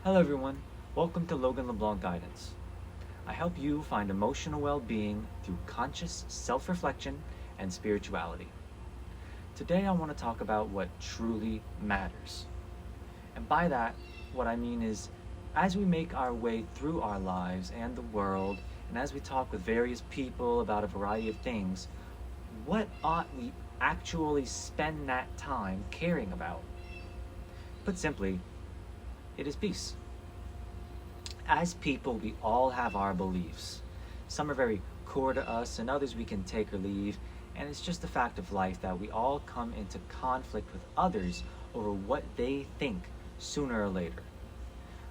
Hello everyone, welcome to Logan LeBlanc Guidance. I help you find emotional well-being through conscious self-reflection and spirituality. Today I want to talk about what truly matters. And by that, what I mean is, as we make our way through our lives and the world, and as we talk with various people about a variety of things, what ought we actually spend that time caring about? Put simply, it is peace. As people, we all have our beliefs. Some are very core to us, and others we can take or leave. And it's just a fact of life that we all come into conflict with others over what they think sooner or later.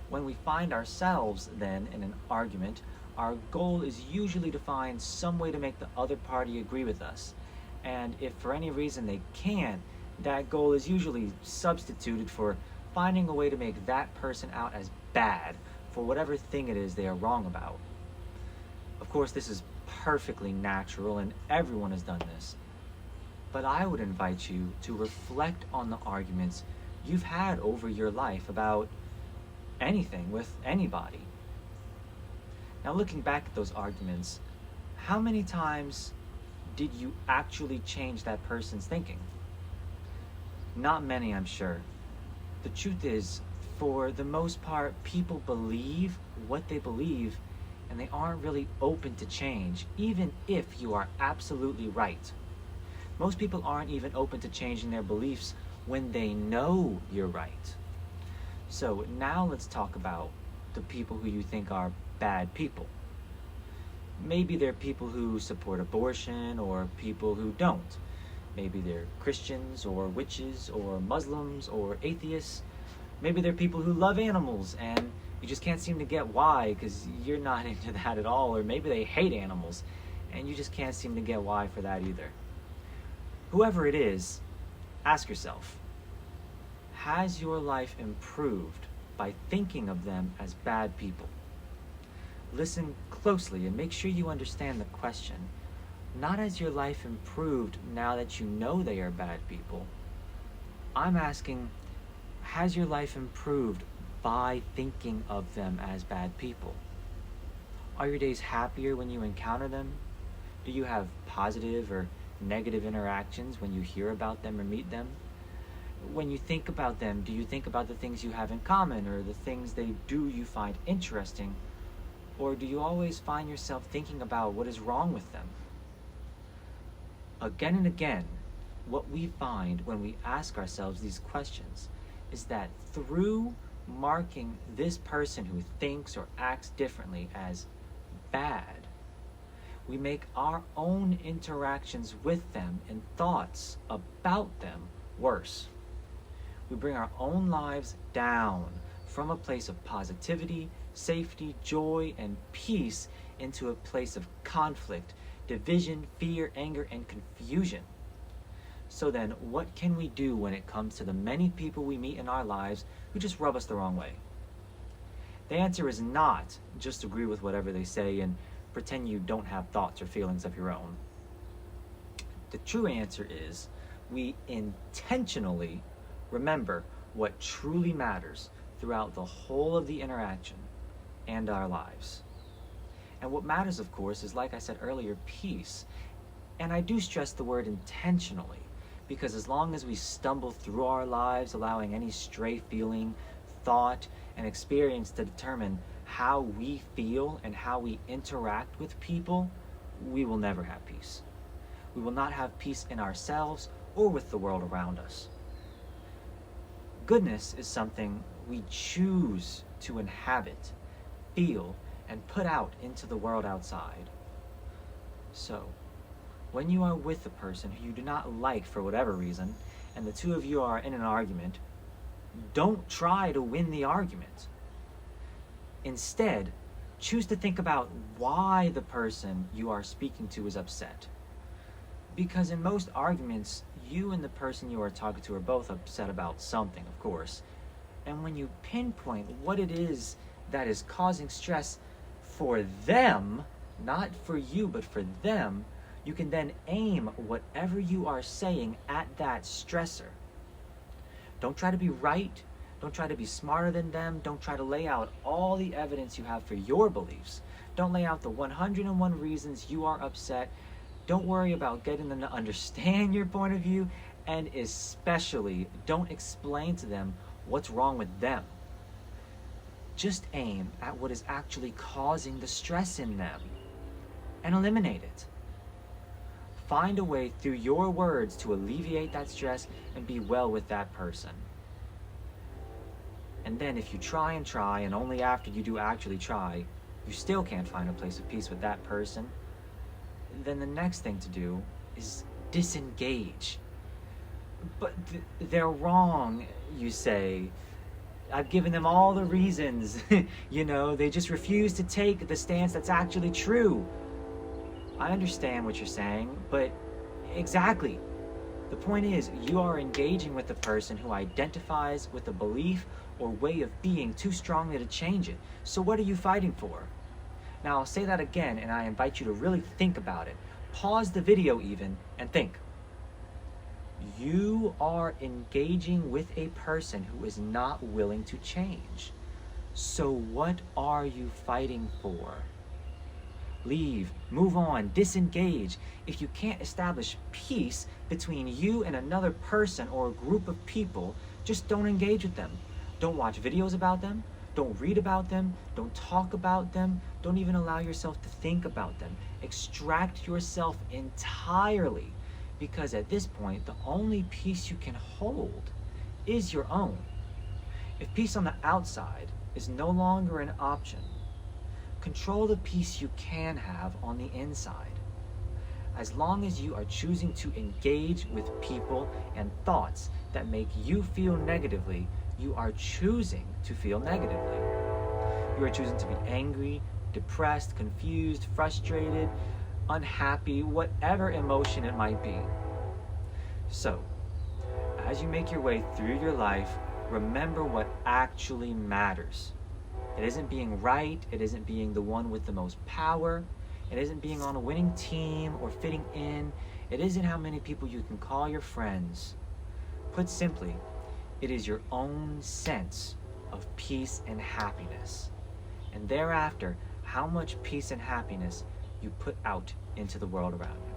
When we find ourselves then in an argument, our goal is usually to find some way to make the other party agree with us. And if for any reason they can't, that goal is usually substituted for finding a way to make that person out as bad for whatever thing it is they are wrong about. Of course, this is perfectly natural and everyone has done this. But I would invite you to reflect on the arguments you've had over your life about anything with anybody. Now, looking back at those arguments, how many times did you actually change that person's thinking? Not many, I'm sure. The truth is, for the most part, people believe what they believe and they aren't really open to change, even if you are absolutely right. Most people aren't even open to changing their beliefs when they know you're right. So now let's talk about the people who you think are bad people. Maybe they're people who support abortion or people who don't. Maybe they're Christians or witches or Muslims or atheists. Maybe they're people who love animals and you just can't seem to get why because you're not into that at all. Or maybe they hate animals and you just can't seem to get why for that either. Whoever it is, ask yourself, has your life improved by thinking of them as bad people? Listen closely and make sure you understand the question. Not has your life improved now that you know they are bad people. I'm asking, has your life improved by thinking of them as bad people? Are your days happier when you encounter them? Do you have positive or negative interactions when you hear about them or meet them? When you think about them, do you think about the things you have in common or the things they do you find interesting? Or do you always find yourself thinking about what is wrong with them? Again and again, what we find when we ask ourselves these questions is that through marking this person who thinks or acts differently as bad, we make our own interactions with them and thoughts about them worse. We bring our own lives down from a place of positivity, safety, joy, and peace into a place of conflict, division, fear, anger, and confusion. So then, what can we do when it comes to the many people we meet in our lives who just rub us the wrong way? The answer is not just agree with whatever they say and pretend you don't have thoughts or feelings of your own. The true answer is we intentionally remember what truly matters throughout the whole of the interaction and our lives. And what matters, of course, is, like I said earlier, peace. And I do stress the word intentionally, because as long as we stumble through our lives, allowing any stray feeling, thought, and experience to determine how we feel and how we interact with people, we will never have peace. We will not have peace in ourselves or with the world around us. Goodness is something we choose to inhabit, feel, and put out into the world outside. So, when you are with a person who you do not like for whatever reason, and the two of you are in an argument, don't try to win the argument. Instead, choose to think about why the person you are speaking to is upset. Because in most arguments, you and the person you are talking to are both upset about something, of course. And when you pinpoint what it is that is causing stress for them, not for you, but for them, you can then aim whatever you are saying at that stressor. Don't try to be right. Don't try to be smarter than them. Don't try to lay out all the evidence you have for your beliefs. Don't lay out the 101 reasons you are upset. Don't worry about getting them to understand your point of view. And especially, don't explain to them what's wrong with them. Just aim at what is actually causing the stress in them and eliminate it. Find a way through your words to alleviate that stress and be well with that person. And then if you try and only after you do actually try, you still can't find a place of peace with that person, then the next thing to do is disengage. But they're wrong, you say. I've given them all the reasons. They just refuse to take the stance that's actually true. I understand what you're saying, but exactly. The point is, you are engaging with a person who identifies with a belief or way of being too strongly to change it. So what are you fighting for? Now, I'll say that again, and I invite you to really think about it. Pause the video even, and think. You are engaging with a person who is not willing to change. So what are you fighting for? Leave, move on, disengage. If you can't establish peace between you and another person or a group of people, just don't engage with them. Don't watch videos about them. Don't read about them. Don't talk about them. Don't even allow yourself to think about them. Extract yourself entirely, because at this point, the only peace you can hold is your own. If peace on the outside is no longer an option, control the peace you can have on the inside. As long as you are choosing to engage with people and thoughts that make you feel negatively, you are choosing to feel negatively. You are choosing to be angry, depressed, confused, frustrated, unhappy, whatever emotion it might be. So, as you make your way through your life, remember what actually matters. It isn't being right, it isn't being the one with the most power, it isn't being on a winning team or fitting in, it isn't how many people you can call your friends. Put simply, it is your own sense of peace and happiness. And thereafter, how much peace and happiness you put out into the world around you.